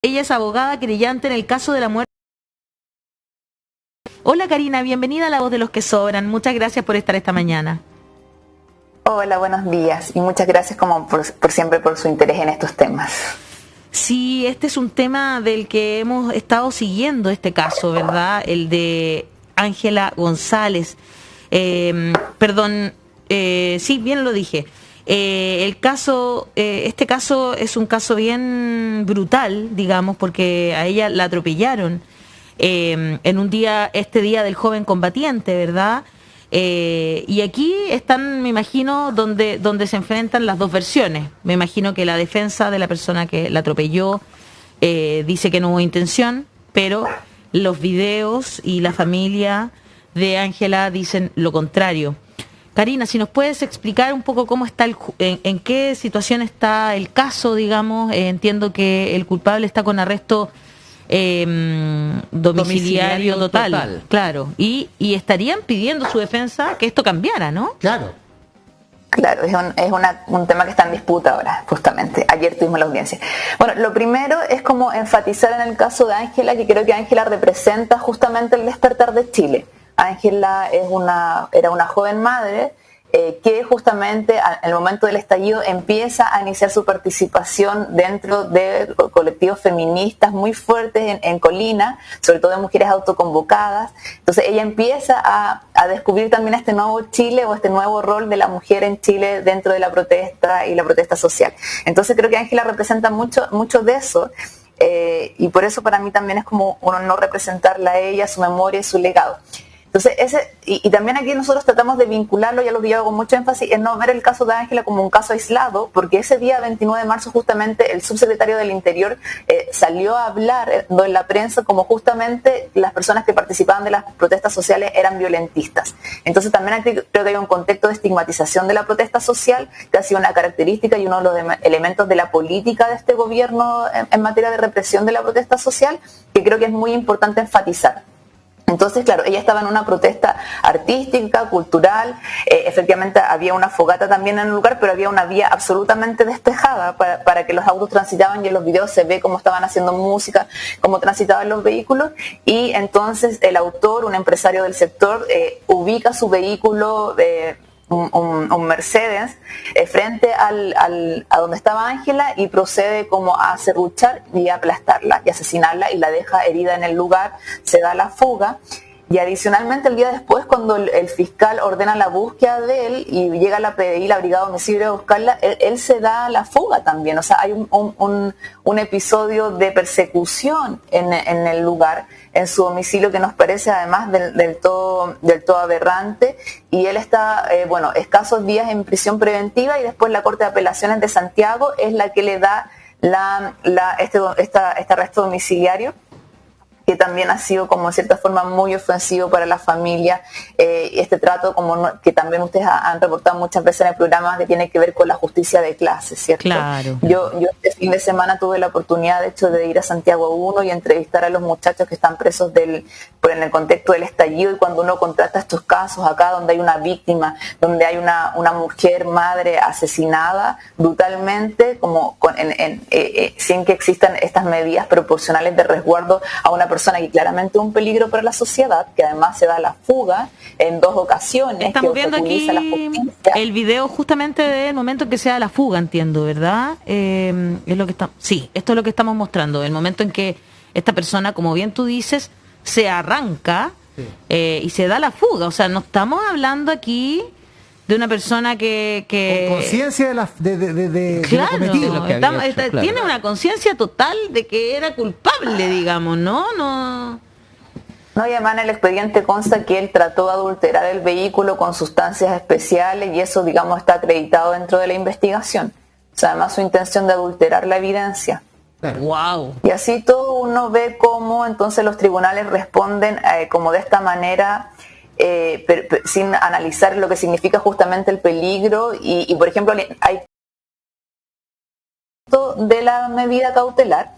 Ella es abogada querellante en el caso de la muerte. Hola Karina, bienvenida a La Voz de los que Sobran. Muchas gracias por estar esta mañana. Hola, buenos días y muchas gracias como por siempre por su interés en estos temas. Sí, este es un tema del que hemos estado siguiendo este caso, ¿verdad? El de Ángela González. Sí, bien lo dije. Este caso es un caso bien brutal, digamos, porque a ella la atropellaron en un día, este día del joven combatiente, ¿verdad? Y aquí están, me imagino, donde se enfrentan las dos versiones. Me imagino que la defensa de la persona que la atropelló dice que no hubo intención, pero los videos y la familia de Ángela dicen lo contrario. Karina, si nos puedes explicar un poco cómo está en qué situación está el caso, digamos. Entiendo que el culpable está con arresto domiciliario total. Claro. Y estarían pidiendo su defensa que esto cambiara, ¿no? Claro. Claro, es un tema que está en disputa ahora, justamente. Ayer tuvimos la audiencia. Bueno, lo primero es como enfatizar en el caso de Ángela, que creo que Ángela representa justamente el despertar de Chile. Ángela era una joven madre que justamente en el momento del estallido empieza a iniciar su participación dentro de colectivos feministas muy fuertes en Colina, sobre todo de mujeres autoconvocadas. Entonces ella empieza a descubrir también este nuevo Chile o este nuevo rol de la mujer en Chile dentro de la protesta y la protesta social. Entonces creo que Ángela representa mucho de eso. Y por eso para mí también es como un honor representarla a ella, su memoria y su legado. Entonces, y también aquí nosotros tratamos de vincularlo, ya lo digo con mucho énfasis, en no ver el caso de Ángela como un caso aislado, porque ese día 29 de marzo justamente el subsecretario del Interior salió a hablar en la prensa como justamente las personas que participaban de las protestas sociales eran violentistas. Entonces también aquí creo que hay un contexto de estigmatización de la protesta social, que ha sido una característica y uno de los elementos de la política de este gobierno en materia de represión de la protesta social, que creo que es muy importante enfatizar. Entonces, claro, ella estaba en una protesta artística, cultural, efectivamente había una fogata también en el lugar, pero había una vía absolutamente despejada para que los autos transitaban y en los videos se ve cómo estaban haciendo música, cómo transitaban los vehículos y entonces el autor, un empresario del sector, ubica su vehículo, un Mercedes, frente a donde estaba Ángela y procede como a serruchar y a aplastarla y asesinarla y la deja herida en el lugar, se da la fuga. Y adicionalmente el día después, cuando el fiscal ordena la búsqueda de él y llega la PDI, la Brigada de Homicidio a buscarla, él se da la fuga también. O sea, hay un episodio de persecución en el lugar, en su domicilio, que nos parece además del todo aberrante. Y él está, escasos días en prisión preventiva y después la Corte de Apelaciones de Santiago es la que le da este arresto domiciliario, que también ha sido como en cierta forma muy ofensivo para la familia, este trato que también ustedes han reportado muchas veces en el programa, que tiene que ver con la justicia de clase, ¿cierto? Claro. Yo este fin de semana tuve la oportunidad de hecho de ir a Santiago 1 y entrevistar a los muchachos que están presos en el contexto del estallido, y cuando uno contrasta estos casos acá donde hay una víctima, donde hay una mujer madre asesinada brutalmente, sin que existan estas medidas proporcionales de resguardo a una persona que claramente es un peligro para la sociedad, que además se da la fuga en 2 ocasiones. Estamos viendo aquí el video justamente del momento en que se da la fuga, entiendo, ¿verdad? Es lo que esto es lo que estamos mostrando, el momento en que esta persona, como bien tú dices, se arranca y se da la fuga. O sea, no estamos hablando aquí de una persona que con conciencia de claro, lo cometido. Tiene una conciencia total de que era culpable, digamos, ¿no? No, y además en el expediente consta que él trató de adulterar el vehículo con sustancias especiales y eso, digamos, está acreditado dentro de la investigación. O sea, además su intención de adulterar la evidencia. Claro. Wow. Y así todo uno ve cómo entonces los tribunales responden como de esta manera, sin analizar lo que significa justamente el peligro y por ejemplo hay de la medida cautelar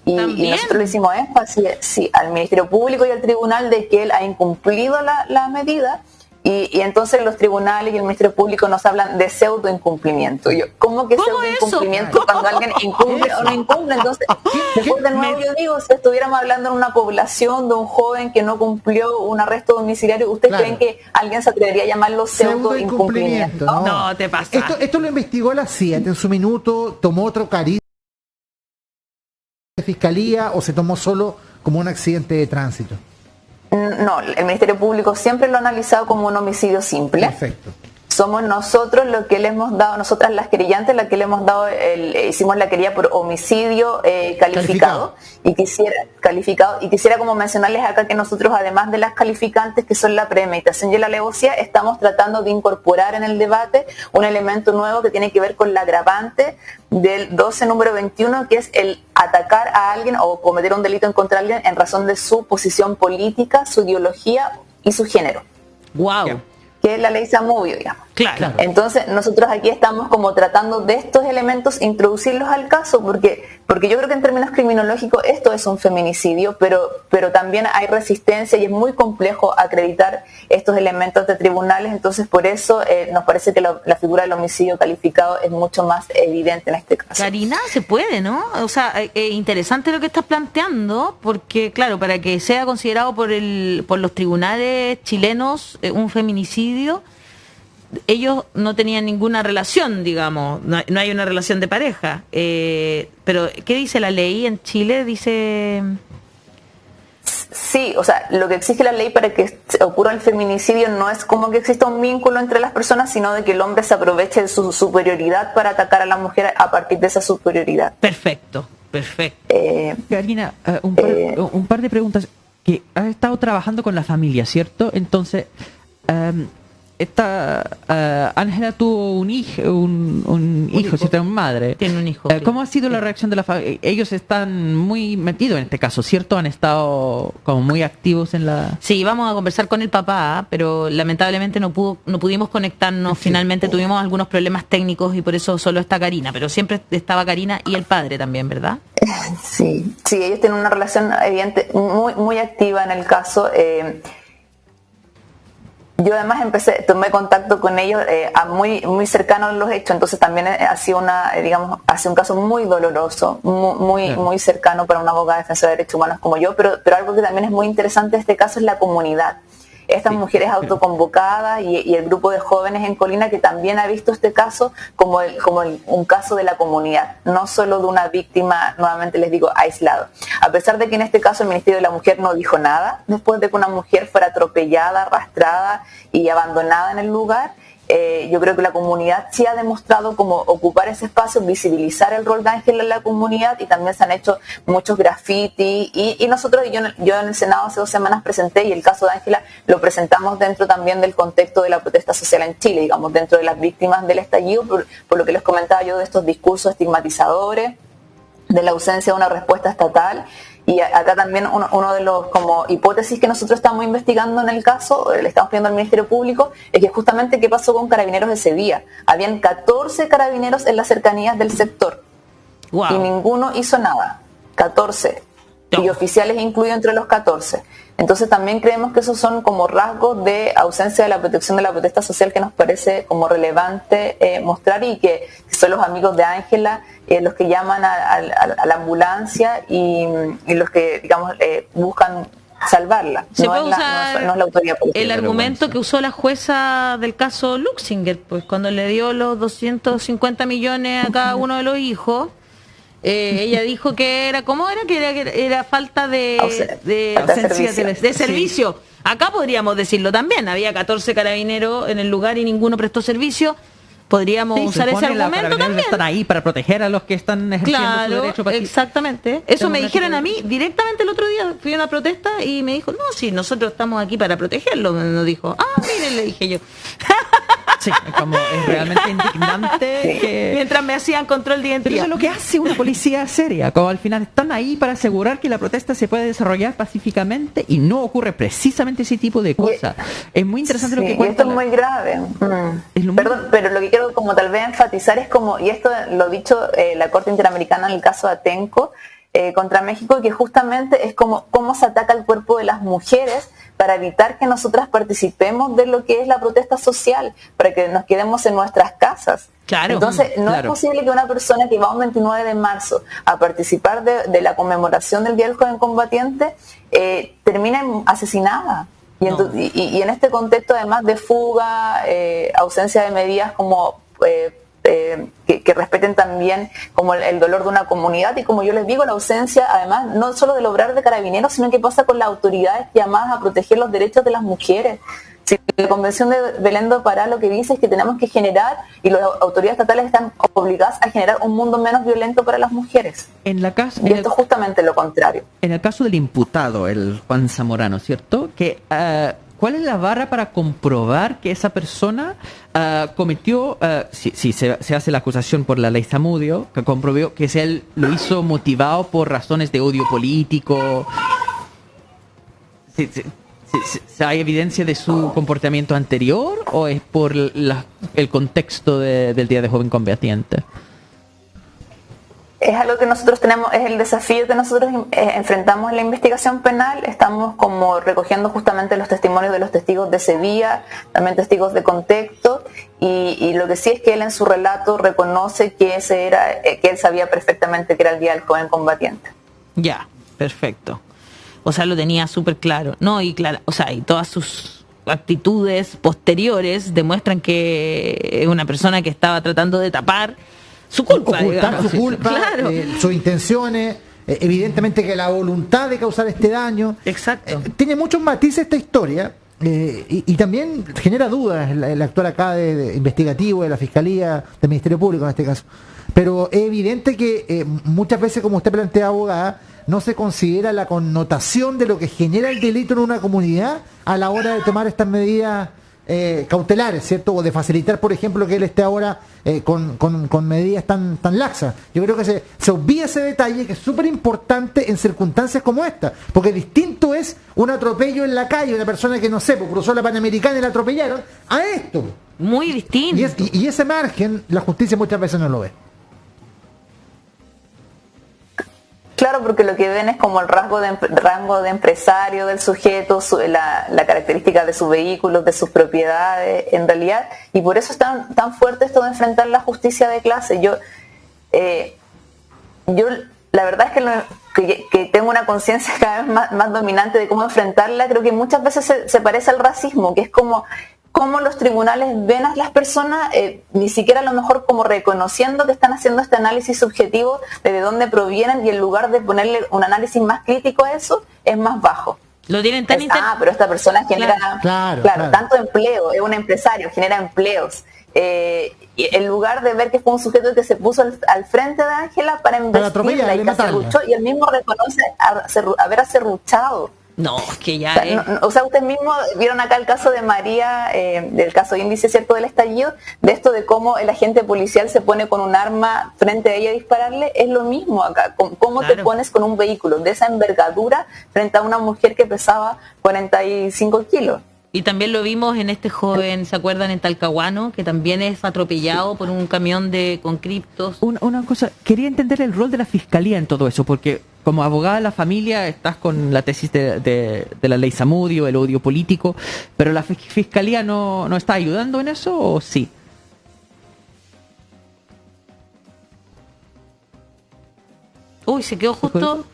y nosotros le hicimos énfasis al Ministerio Público y al tribunal de que él ha incumplido la medida Y entonces los tribunales y el Ministerio Público nos hablan de pseudo incumplimiento. ¿Cómo que pseudo incumplimiento cuando alguien incumple o no incumple? Entonces, después de nuevo yo digo, si estuviéramos hablando en una población de un joven que no cumplió un arresto domiciliario, ¿ustedes creen que alguien se atrevería a llamarlo pseudo incumplimiento? No, te pasa. Esto lo investigó la CIA en su minuto, tomó otro cariz de fiscalía o se tomó solo como un accidente de tránsito. No, el Ministerio Público siempre lo ha analizado como un homicidio simple. Perfecto. Somos nosotros lo que le hemos dado, nosotras las querellantes, la que le hemos dado, hicimos la querella por homicidio calificado. Y quisiera como mencionarles acá que nosotros, además de las calificantes que son la premeditación y la alevosía, estamos tratando de incorporar en el debate un elemento nuevo que tiene que ver con la agravante del 12 número 21, que es el atacar a alguien o cometer un delito en contra de alguien en razón de su posición política, su ideología y su género. Wow. Yeah. Que es la ley Zamudio, digamos. Claro. Entonces, nosotros aquí estamos como tratando de estos elementos introducirlos al caso, porque yo creo que en términos criminológicos esto es un feminicidio, pero también hay resistencia y es muy complejo acreditar estos elementos de tribunales, entonces por eso nos parece que la figura del homicidio calificado es mucho más evidente en este caso. Karina, se puede, ¿no? O sea, interesante lo que estás planteando, porque claro, para que sea considerado por los tribunales chilenos un feminicidio, ellos no tenían ninguna relación, digamos, no hay una relación de pareja. Pero, ¿qué dice la ley en Chile? Dice... Sí, o sea, lo que exige la ley para que ocurra el feminicidio no es como que exista un vínculo entre las personas, sino de que el hombre se aproveche de su superioridad para atacar a la mujer a partir de esa superioridad. Perfecto. Karina, un par de preguntas. Que has estado trabajando con la familia, ¿cierto? Entonces... Ángela tuvo un hijo, ¿cierto? Una madre. Tiene un hijo. ¿Cómo ha sido la reacción de la familia? Ellos están muy metidos en este caso, ¿cierto? Han estado como muy activos en la... Sí, vamos a conversar con el papá, pero lamentablemente no pudimos conectarnos. Sí. Finalmente tuvimos algunos problemas técnicos y por eso solo está Karina, pero siempre estaba Karina y el padre también, ¿verdad? Sí, ellos tienen una relación evidente muy, muy activa en el caso. Yo además tomé contacto con ellos muy, muy cercano a los hechos, entonces también ha sido un caso muy doloroso, muy cercano para una abogada defensora de derechos humanos como yo, pero algo que también es muy interesante de este caso es la comunidad. Estas mujeres autoconvocadas y el grupo de jóvenes en Colina que también ha visto este caso como un caso de la comunidad, no solo de una víctima, nuevamente les digo, aislado. A pesar de que en este caso el Ministerio de la Mujer no dijo nada, después de que una mujer fuera atropellada, arrastrada y abandonada en el lugar, yo creo que la comunidad sí ha demostrado cómo ocupar ese espacio, visibilizar el rol de Ángela en la comunidad y también se han hecho muchos grafitis y nosotros, yo en el Senado hace 2 semanas presenté y el caso de Ángela lo presentamos dentro también del contexto de la protesta social en Chile, digamos, dentro de las víctimas del estallido, por lo que les comentaba yo de estos discursos estigmatizadores, de la ausencia de una respuesta estatal. Y acá también uno de los como hipótesis que nosotros estamos investigando en el caso, le estamos pidiendo al Ministerio Público, es que justamente qué pasó con carabineros ese día. Habían 14 carabineros en las cercanías del sector. Wow. Y ninguno hizo nada. 14. No. Y oficiales incluidos entre los 14. Entonces también creemos que esos son como rasgos de ausencia de la protección de la protesta social que nos parece como relevante mostrar y que son los amigos de Ángela los que llaman a la ambulancia y los que, digamos, buscan salvarla. No es la autoridad política. El argumento que usó la jueza del caso Luxinger, pues cuando le dio los 250 millones a cada uno de los hijos, ella dijo que era, ¿cómo era? Que era falta de servicio. Sí. Acá podríamos decirlo también, había 14 carabineros en el lugar y ninguno prestó servicio. Podríamos usar ese argumento también. Están ahí para proteger a los que están ejerciendo su derecho. Exactamente. Eso me dijeron a mí directamente el otro día. Fui a una protesta y me dijo, no, sí, nosotros estamos aquí para protegerlo. Nos dijo, miren, le dije yo. Sí, como es realmente indignante. Sí. Que... Mientras me hacían control de identidad. Pero eso es lo que hace una policía seria, como al final están ahí para asegurar que la protesta se puede desarrollar pacíficamente y no ocurre precisamente ese tipo de cosas. Es muy interesante lo que cuenta. Esto es muy grave. Perdón, pero lo que quiero como tal vez enfatizar es como, y esto lo ha dicho la Corte Interamericana en el caso de Atenco, contra México, que justamente es como cómo se ataca el cuerpo de las mujeres para evitar que nosotras participemos de lo que es la protesta social, para que nos quedemos en nuestras casas. Claro. Entonces, no es posible que una persona que va un 29 de marzo a participar de la conmemoración del Día del Joven Combatiente termine asesinada. Y en este contexto, además de fuga, ausencia de medidas como que respeten también como el dolor de una comunidad, y como yo les digo, la ausencia, además, no solo del obrar de Carabineros, sino que pasa con las autoridades llamadas a proteger los derechos de las mujeres. Si la Convención de Belén do Pará lo que dice es que tenemos que generar, y las autoridades estatales están obligadas a generar un mundo menos violento para las mujeres. Y esto es justamente lo contrario. En el caso del imputado, el Juan Zamorano, ¿cierto? Que ¿cuál es la barra para comprobar que esa persona cometió, si se hace la acusación por la ley Zamudio, que comprobó que él lo hizo motivado por razones de odio político? ¿Hay evidencia de su comportamiento anterior o es por el contexto del Día de Joven Combatiente? Es algo que nosotros tenemos, es el desafío que nosotros enfrentamos en la investigación penal. Estamos como recogiendo justamente los testimonios de los testigos de ese día, también testigos de contexto, y lo que sí es que él en su relato reconoce que que él sabía perfectamente que era el Día del Joven Combatiente. Ya, perfecto. O sea, lo tenía súper claro, ¿no? Y claro, o sea, y todas sus actitudes posteriores demuestran que es una persona que estaba tratando de tapar su culpa, ocultar su culpa, claro. Sus intenciones, evidentemente que la voluntad de causar este daño. Exacto. Tiene muchos matices esta historia, y también genera dudas el actuar acá de investigativo de la Fiscalía, del Ministerio Público en este caso. Pero es evidente que muchas veces, como usted plantea, abogada, no se considera la connotación de lo que genera el delito en una comunidad a la hora de tomar estas medidas cautelares, ¿cierto? O de facilitar, por ejemplo, que él esté ahora con medidas tan laxas. Yo creo que se obvia ese detalle, que es súper importante en circunstancias como esta, porque distinto es un atropello en la calle, una persona que, no sé, pues, cruzó la Panamericana y la atropellaron, a esto. Muy distinto. Y ese margen, la justicia muchas veces no lo ve. Claro, porque lo que ven es como el rango de empresario del sujeto, la característica de sus vehículos, de sus propiedades, en realidad, y por eso es tan fuerte esto de enfrentar la justicia de clase. Yo la verdad es que tengo una conciencia cada vez más dominante de cómo enfrentarla. Creo que muchas veces se parece al racismo, que es como cómo los tribunales ven a las personas, ni siquiera a lo mejor como reconociendo que están haciendo este análisis subjetivo de dónde provienen, y en lugar de ponerle un análisis más crítico a eso, es más bajo. Lo tienen tan pero esta persona genera claro, tanto empleo, es un empresario, genera empleos. Y en lugar de ver que fue un sujeto que se puso al frente de Ángela para investirla y que acerruchó, y él mismo reconoce haber acerruchado. No, que ya ustedes mismos vieron acá el caso de María, del caso índice, ¿cierto?, del estallido, de esto de cómo el agente policial se pone con un arma frente a ella a dispararle. Es lo mismo acá, cómo te pones con un vehículo de esa envergadura frente a una mujer que pesaba 45 kilos. Y también lo vimos en este joven, ¿se acuerdan? En Talcahuano, que también es atropellado por un camión con criptos. Una cosa, quería entender el rol de la Fiscalía en todo eso, porque como abogada de la familia estás con la tesis de la ley Zamudio, el odio político, pero la Fiscalía no está ayudando en eso, ¿o sí? Uy, se quedó justo...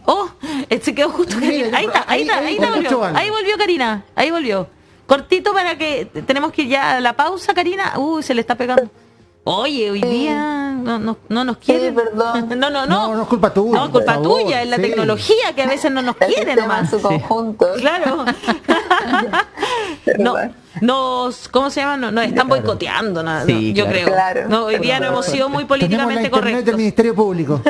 Oh, se quedó justo Karina. Ahí volvió Karina. Ahí volvió. Cortito para que tenemos que ir ya a la pausa, Karina. Se le está pegando. Oye, hoy día no nos quiere. Sí, perdón. No es culpa tuya. No, es culpa tuya, es la tecnología que a veces no nos quiere nomás. En su conjunto. Claro. ¿Cómo se llama? Nos están boicoteando, yo creo. Claro, no, hoy día no hemos sido muy políticamente correctos. Del Ministerio Público.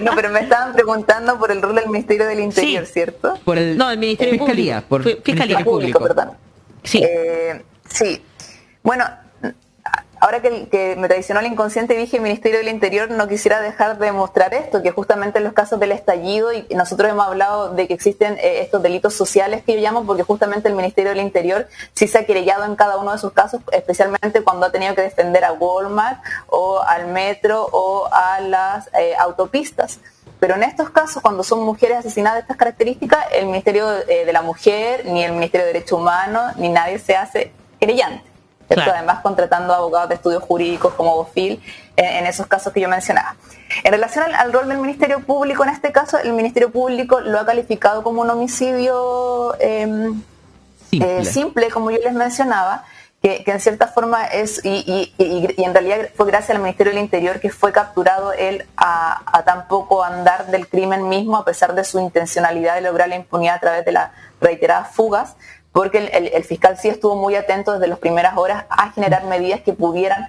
No, pero me estaban preguntando por el rol del Ministerio del Interior, sí. ¿Cierto? El Ministerio Fiscalía, Público. Fiscalía Público, perdón. Sí. Sí. Bueno, ahora que me traicionó el inconsciente, dije Ministerio del Interior, no quisiera dejar de mostrar esto, que justamente en los casos del estallido, y nosotros hemos hablado de que existen estos delitos sociales que yo llamo, porque justamente el Ministerio del Interior sí se ha querellado en cada uno de sus casos, especialmente cuando ha tenido que defender a Walmart o al metro o a las autopistas. pero en estos casos, cuando son mujeres asesinadas de estas características, el Ministerio de la Mujer, ni el Ministerio de Derechos Humanos, ni nadie se hace querellante. Claro. Además, contratando abogados de estudios jurídicos como Bofil en esos casos que yo mencionaba. En relación al rol del Ministerio Público, en este caso, el Ministerio Público lo ha calificado como un homicidio simple, como yo les mencionaba, que en cierta forma es, y en realidad fue gracias al Ministerio del Interior que fue capturado él a tan poco andar del crimen mismo, a pesar de su intencionalidad de lograr la impunidad a través de las reiteradas fugas, porque el fiscal sí estuvo muy atento desde las primeras horas a generar medidas que pudieran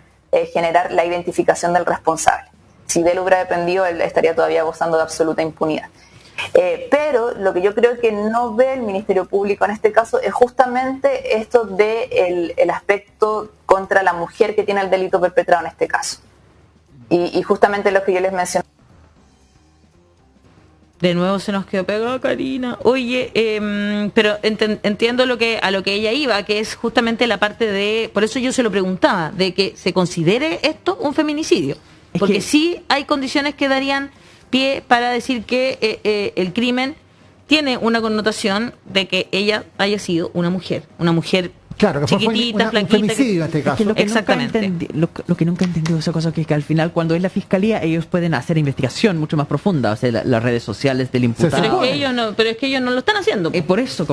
generar la identificación del responsable. Si de él hubiera dependido, él estaría todavía gozando de absoluta impunidad. Pero lo que yo creo que no ve el Ministerio Público en este caso es justamente esto de el aspecto contra la mujer que tiene el delito perpetrado en este caso. Y justamente lo que yo les mencioné. De nuevo se nos quedó pegada Karina. Oye, pero entiendo a lo que ella iba, que es justamente la parte de, por eso yo se lo preguntaba, de que se considere esto un feminicidio. Porque sí hay condiciones que darían pie para decir que el crimen tiene una connotación de que ella haya sido una mujer claro, que chiquitita, fue un femicidio en este caso. Es que Exactamente. Lo que nunca he entendido esa cosa es que al final, cuando es la fiscalía, ellos pueden hacer investigación mucho más profunda, o sea, las redes sociales del imputado. Pero es que ellos no lo están haciendo. Por eso,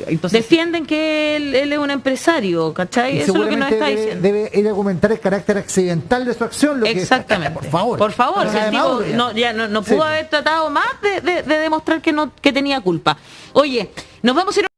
entonces defienden que él es un empresario, ¿cachai? Eso es lo que nos está diciendo. Debe ir a argumentar el carácter accidental de su acción. Exactamente. Por favor. El tipo no pudo haber tratado más de demostrar que tenía culpa. Oye, nos vamos a ir